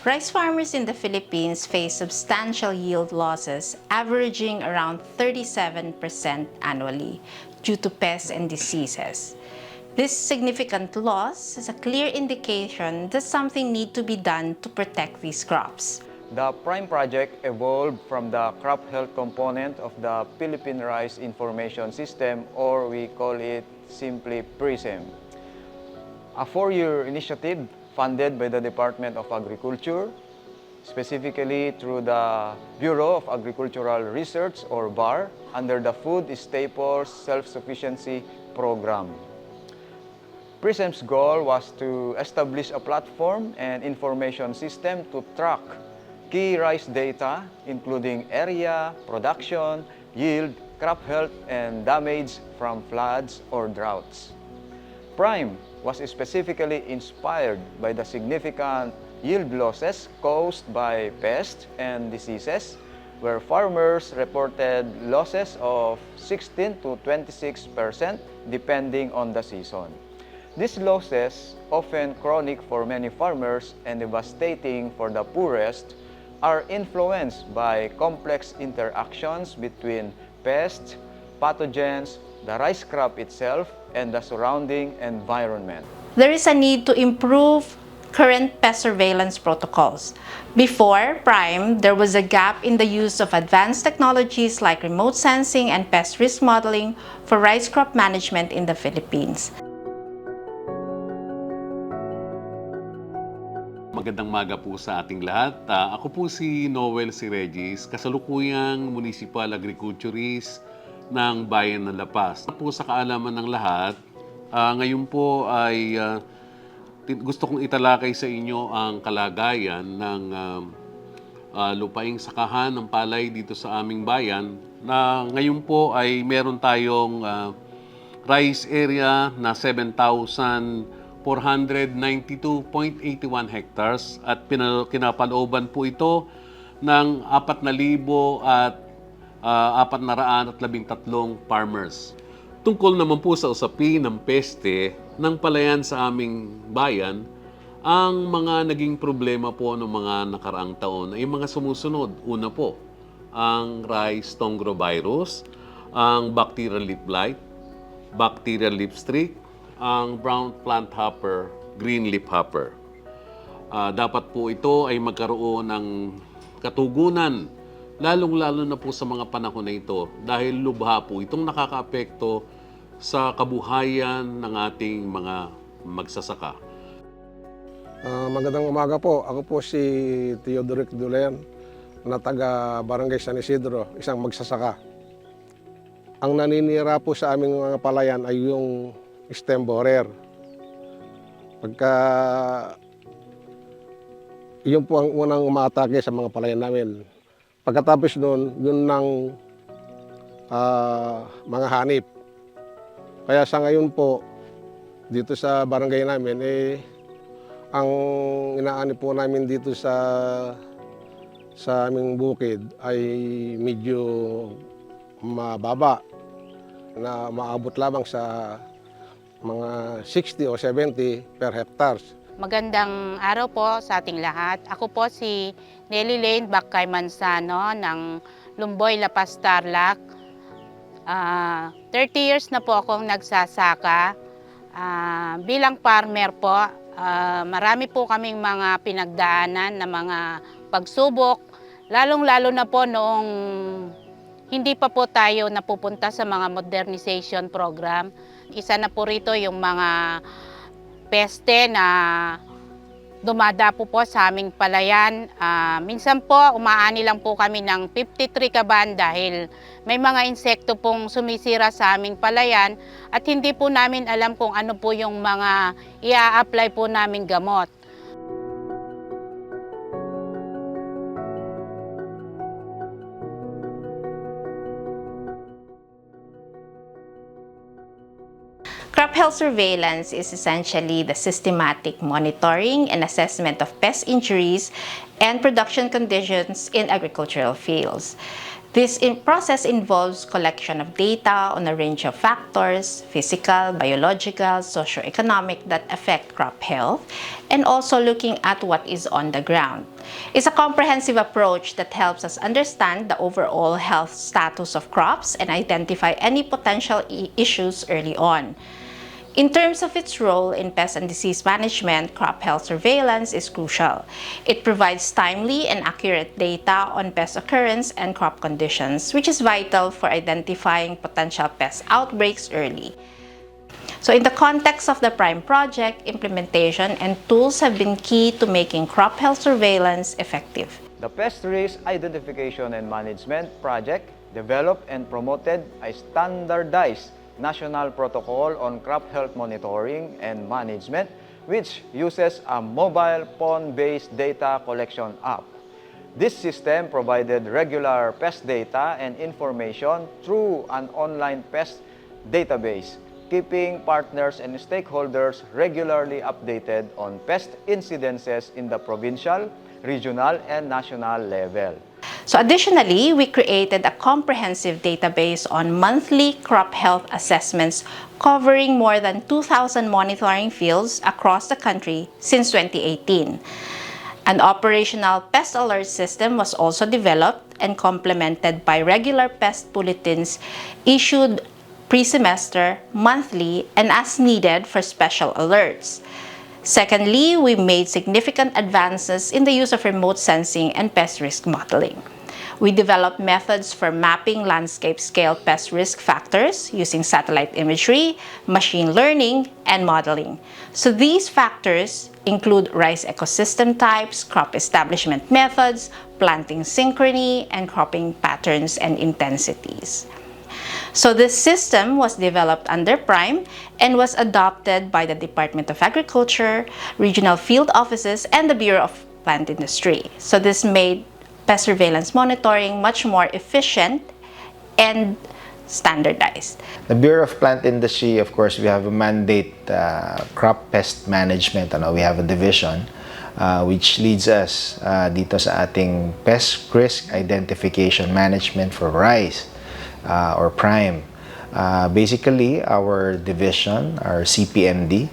Rice farmers in the Philippines face substantial yield losses, averaging around 37% annually due to pests and diseases. This significant loss is a clear indication that something needs to be done to protect these crops. The PRIME project evolved from the crop health component of the Philippine Rice Information System, or we call it simply PRISM. A 4-year initiative funded by the Department of Agriculture, specifically through the Bureau of Agricultural Research, or BAR, under the Food Staples Self-Sufficiency Program. PRISM's goal was to establish a platform and information system to track key rice data, including area, production, yield, crop health, and damage from floods or droughts. PRIME was specifically inspired by the significant yield losses caused by pests and diseases, where farmers reported losses of 16 to 26% depending on the season. These losses, often chronic for many farmers and devastating for the poorest, are influenced by complex interactions between pests, pathogens, the rice crop itself, and the surrounding environment. There is a need to improve current pest surveillance protocols. Before PRIME, there was a gap in the use of advanced technologies like remote sensing and pest risk modeling for rice crop management in the Philippines. Magandang maga po sa ating lahat. Ako po si Noel si Regis, kasalukuyang Municipal Agriculturist ng Bayan ng La Paz. Po sa kaalaman ng lahat, ngayon po ay gusto kong italakay sa inyo ang kalagayan ng lupaing sakahan ng palay dito sa aming bayan, na ngayon po ay meron tayong rice area na 7,492.81 hectares at kinapalooban po ito ng 4,413 farmers. Tungkol naman po sa usapin ng peste ng palayan sa aming bayan, ang mga naging problema po ng mga nakaraang taon ay mga sumusunod. Una po, ang rice tongrovirus, ang bacterial leaf blight, bacterial leaf streak, ang brown plant hopper, green leaf hopper. Dapat po ito ay magkaroon ng katugunan, lalong-lalo na po sa mga panahon na ito, dahil lubha po itong nakakaapekto sa kabuhayan ng ating mga magsasaka. Magandang umaga po. Ako po si Teodoric Dulen, na taga Barangay San Isidro, isang magsasaka. Ang naninira po sa aming mga palayan ay yung stem borer. Pagka yun po ang unang umaatake sa mga palayan namin. Pagkatapos noon, yun ng mga hanip. Kaya sa ngayon po, dito sa barangay namin, ang inaani po namin dito sa aming bukid ay medyo mababa, na maabot lamang sa mga 60 o 70 per hectares. Magandang araw po sa ating lahat. Ako po si Nelly Lane Bakay Mansano ng Lumboy, La Paz, Tarlac. 30 years na po akong nagsasaka. Bilang farmer po, marami po kaming mga pinagdaanan na mga pagsubok, lalong-lalo na po noong hindi pa po tayo napupunta sa mga modernization program. Isa na po rito yung mga peste na dumadapo po sa aming palayan. Minsan po, umaani lang po kami ng 53 kaban dahil may mga insekto pong sumisira sa aming palayan at hindi po namin alam kung ano po yung mga i-apply po naming gamot. Crop Crop health surveillance is essentially the systematic monitoring and assessment of pest injuries and production conditions in agricultural fields. This process involves collection of data on a range of factors, physical, biological, socioeconomic, that affect crop health, and also looking at what is on the ground. It's a comprehensive approach that helps us understand the overall health status of crops and identify any potential issues early on. In terms of its role in pest and disease management, crop health surveillance is crucial. It provides timely and accurate data on pest occurrence and crop conditions, which is vital for identifying potential pest outbreaks early. So in the context of the PRIME project, implementation and tools have been key to making crop health surveillance effective. The Pest Risk Identification and Management Project developed and promoted a standardized national protocol on crop health monitoring and management, which uses a mobile phone-based data collection app. This system provided regular pest data and information through an online pest database, keeping partners and stakeholders regularly updated on pest incidences in the provincial, regional, and national level. So additionally, we created a comprehensive database on monthly crop health assessments covering more than 2,000 monitoring fields across the country since 2018. An operational pest alert system was also developed and complemented by regular pest bulletins issued pre-semester, monthly, and as needed for special alerts. Secondly, we made significant advances in the use of remote sensing and pest risk modeling. We developed methods for mapping landscape-scale pest risk factors using satellite imagery, machine learning, and modeling. So these factors include rice ecosystem types, crop establishment methods, planting synchrony, and cropping patterns and intensities. So this system was developed under PRIME and was adopted by the Department of Agriculture, regional field offices, and the Bureau of Plant Industry. So this made pest surveillance monitoring much more efficient and standardized. The Bureau of Plant Industry, of course, we have a mandate, crop pest management. We have a division which leads us dito sa ating pest risk identification management for rice or PRIME. Basically, our division, our CPMD,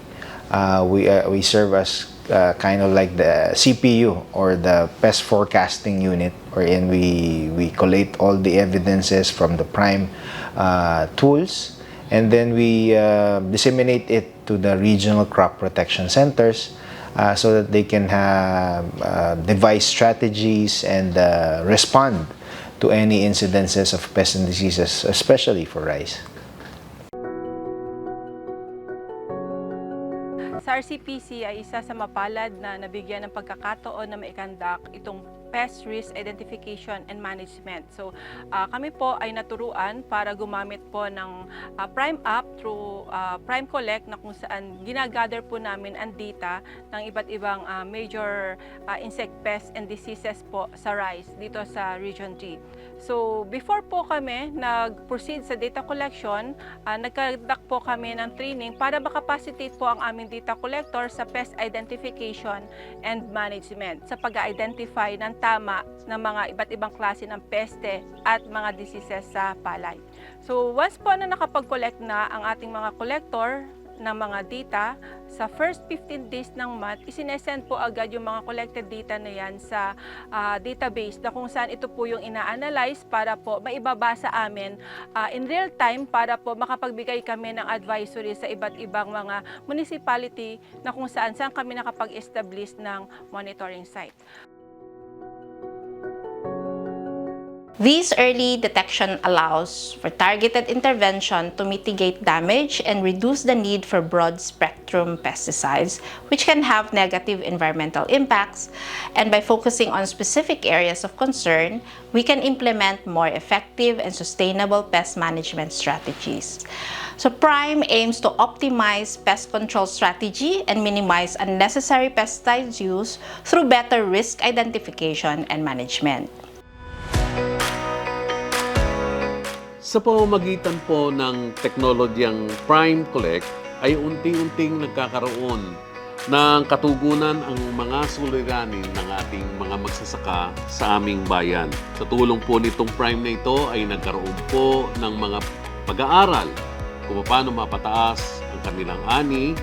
we serve as kind of like the CPU or the pest forecasting unit, wherein we collate all the evidences from the PRIME tools, and then we disseminate it to the regional crop protection centers so that they can devise strategies and respond to any incidences of pests and diseases, especially for rice. Sa RCPC ay isa sa mapalad na nabigyan ng pagkakataon na maikandak itong Pest Risk Identification and Management. So kami po ay naturuan para gumamit po ng PRIME app through PRIME Collect, na kung saan ginagather po namin ang data ng iba't ibang major insect pests and diseases po sa rice dito sa Region 3. So before po kami nag-proceed sa data collection, nagkadak po kami ng training para makapacitate po ang aming data collector sa pest identification and management, sa pag-identify ng tama ng mga iba't ibang klase ng peste at mga diseases sa palay. So once po na nakapag-collect na ang ating mga collector ng mga data, sa first 15 days ng month, isinesend po agad yung mga collected data na yan sa database, na kung saan ito po yung ina-analyze para po maibaba sa amin in real time, para po makapagbigay kami ng advisory sa iba't ibang mga municipality na kung saan kami nakapag-establish ng monitoring site. This early detection allows for targeted intervention to mitigate damage and reduce the need for broad-spectrum pesticides, which can have negative environmental impacts. And by focusing on specific areas of concern, we can implement more effective and sustainable pest management strategies. So PRIME aims to optimize pest control strategy and minimize unnecessary pesticides use through better risk identification and management. Sa pamamagitan po ng teknolohiyang PRIME Collect ay unti-unting nagkakaroon ng katugunan ang mga suliranin ng ating mga magsasaka sa aming bayan. Sa tulong po nitong Prime na ito ay nagkaroon po ng mga pag-aaral kung paano mapataas ang kanilang ani,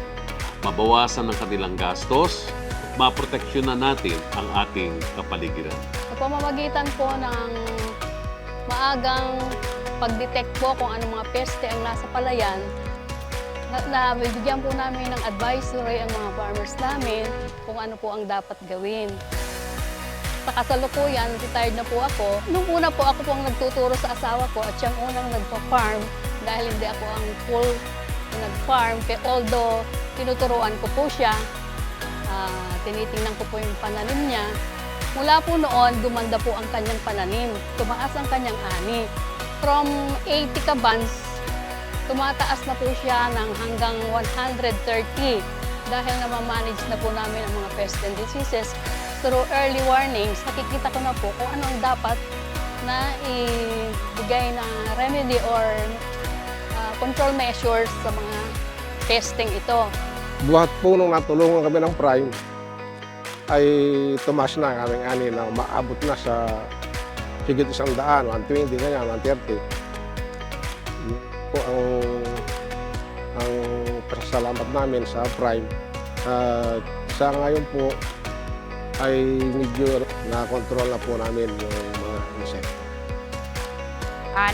mabawasan ang kanilang gastos, maproteksyonan natin ang ating kapaligiran. Sa pamamagitan po ng maagang pag-detect po kung anong mga peste ang nasa palayan, bibigyan po namin ng advisory ang mga farmers namin kung ano po ang dapat gawin. Sa kasalukuyan, retired na po ako. Nung una po ako pong nagtuturo sa asawa ko at siyang unang nagpa-farm dahil hindi ako ang full nag-farm. Although tinuturuan ko po siya, tinitingnan ko po yung pananim niya. Mula po noon, gumanda po ang kanyang pananim. Tumaas ang kanyang ani. From 80 kabans, tumataas na po siya ng hanggang 130 dahil namamanage na po namin ang mga pests and diseases. Through early warnings, nakikita ko na po kung ano ang dapat na ibigay na remedy or control measures sa mga testing ito. Buhat po nung natulungan kami ng Prime, ay tumaas na ang aming ani na maabot na sa higit 100, 120, ganyan, 130. Po ang pasasalamat namin sa Prime. Sa ngayon po ay medyo na-control na po namin yung mga insekto.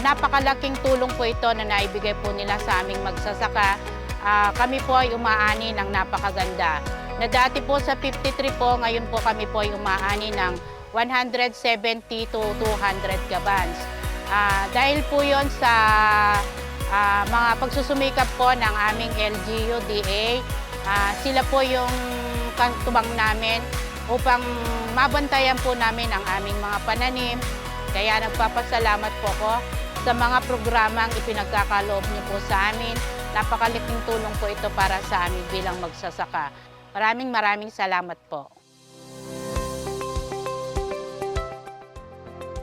Napakalaking tulong po ito na naibigay po nila sa aming magsasaka. Kami po ay umaani ng napakaganda. Na dati po sa 53 po, ngayon po kami po ay umaani ng 170 to 200 kabans. Dahil po yon sa mga pagsusumikap po ng aming LGU, DA, sila po yung katubang namin upang mabantayan po namin ang aming mga pananim. Kaya nagpapasalamat po ko sa mga programang ipinagkakaloob niyo po sa amin. Napakalaking tulong po ito para sa amin bilang magsasaka. Maraming salamat po.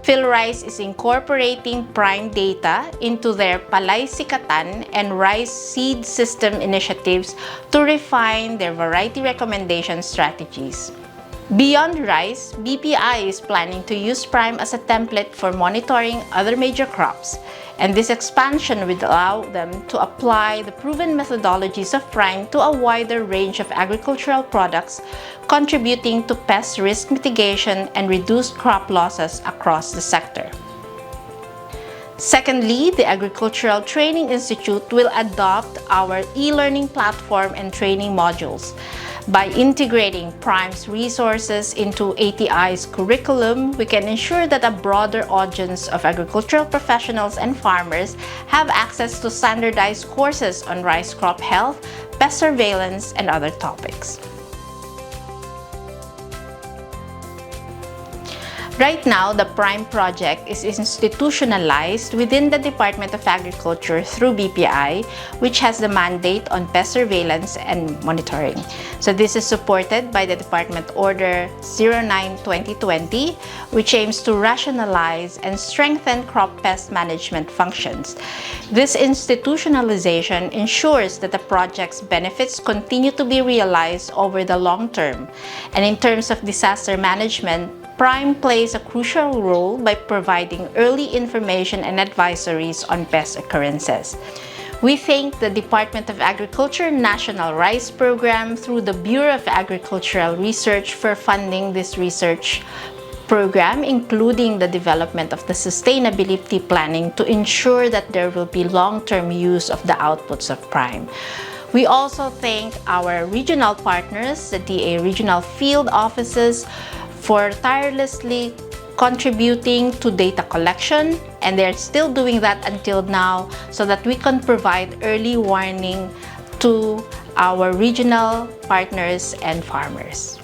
PhilRice is incorporating Prime data into their Palay Sikatan and Rice Seed System initiatives to refine their variety recommendation strategies. Beyond rice, BPI is planning to use Prime as a template for monitoring other major crops, and this expansion will allow them to apply the proven methodologies of Prime to a wider range of agricultural products, contributing to pest risk mitigation and reduced crop losses across the sector. Secondly, the Agricultural Training Institute will adopt our e-learning platform and training modules. By integrating Prime's resources into ATI's curriculum, we can ensure that a broader audience of agricultural professionals and farmers have access to standardized courses on rice crop health, pest surveillance, and other topics. Right now, the Prime project is institutionalized within the Department of Agriculture through BPI, which has the mandate on pest surveillance and monitoring. So this is supported by the Department Order 09-2020, which aims to rationalize and strengthen crop pest management functions. This institutionalization ensures that the project's benefits continue to be realized over the long term. And in terms of disaster management, Prime plays a crucial role by providing early information and advisories on pest occurrences. We thank the Department of Agriculture National Rice Program through the Bureau of Agricultural Research for funding this research program, including the development of the sustainability planning to ensure that there will be long-term use of the outputs of Prime. We also thank our regional partners, the DA regional field offices, for tirelessly contributing to data collection, and they're still doing that until now so that we can provide early warning to our regional partners and farmers.